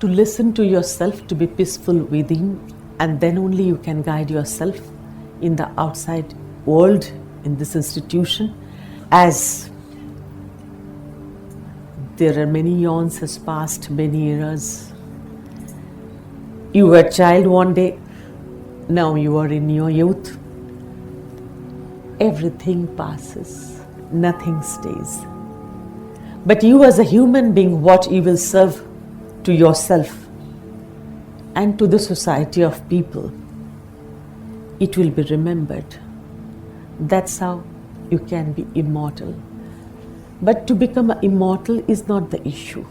to listen to yourself, to be peaceful within, and then only you can guide yourself in the outside world, in this institution. As there are many eons has passed, many eras. You were a child one day, now you are in your youth. Everything passes, nothing stays. But you as a human being, what you will serve to yourself and to the society of people, it will be remembered. That's how you can be immortal. But to become immortal is not the issue.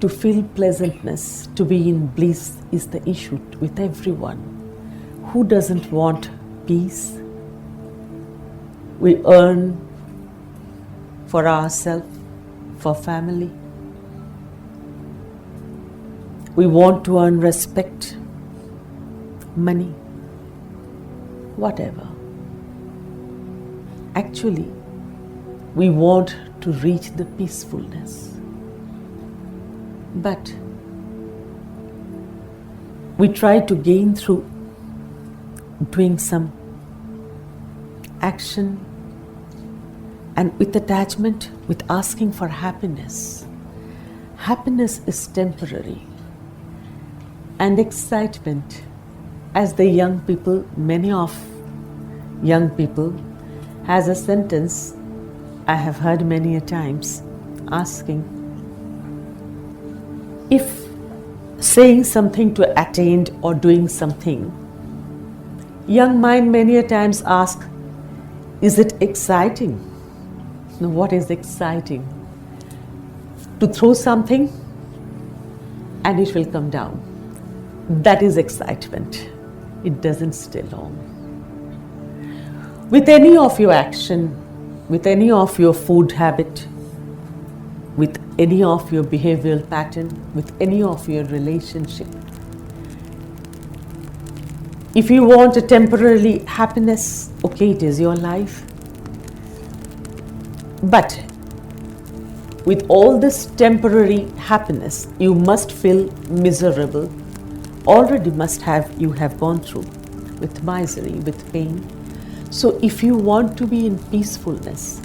To feel pleasantness, to be in bliss is the issue with everyone. Who doesn't want peace? We earn for ourselves, for family. We want to earn respect, money, whatever. Actually, we want to reach the peacefulness. But we try to gain through doing some action and with attachment, with asking for happiness. Happiness is temporary. And excitement, as the young people, many of young people, has a sentence I have heard many a times asking, if saying something to attain or doing something, young mind many a times ask, is it exciting? Now, what is exciting? To throw something and it will come down. That is excitement. It doesn't stay long. With any of your action, with any of your food habit, with any of your behavioral pattern, with any of your relationship, if you want a temporary happiness, okay, it is your life. But with all this temporary happiness, you must feel miserable. Already you have gone through with misery, with pain. So if you want to be in peacefulness,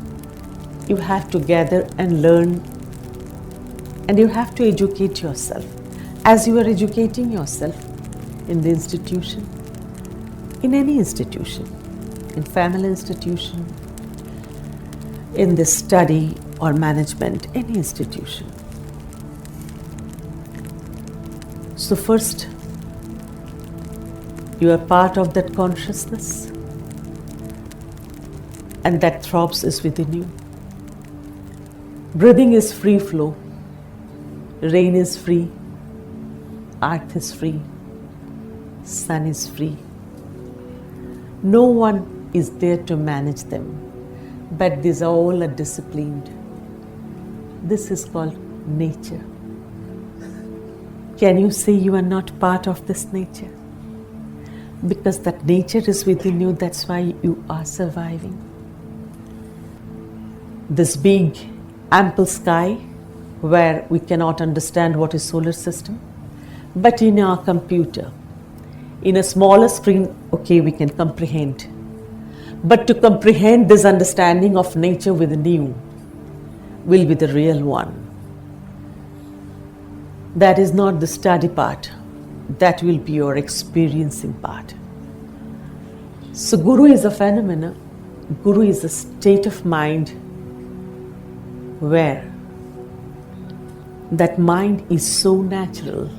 you have to gather and learn, and you have to educate yourself. As you are educating yourself in the institution, in any institution, in family institution, in the study or management, any institution. So first, you are part of that consciousness, and that throbs is within you. Breathing is free flow. Rain is free. Earth is free. Sun is free. No one is there to manage them, but these all are disciplined. This is called nature. Can you say you are not part of this nature? Because that nature is within you, that's why you are surviving. This big, ample sky, where we cannot understand what is solar system, but in our computer, in a smaller screen, okay, we can comprehend. But to comprehend this understanding of nature within you will be the real one. That is not the study part. That will be your experiencing part. So Guru is a phenomena. Guru is a state of mind where that mind is so natural.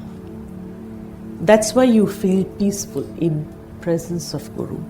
That's why you feel peaceful in presence of Guru.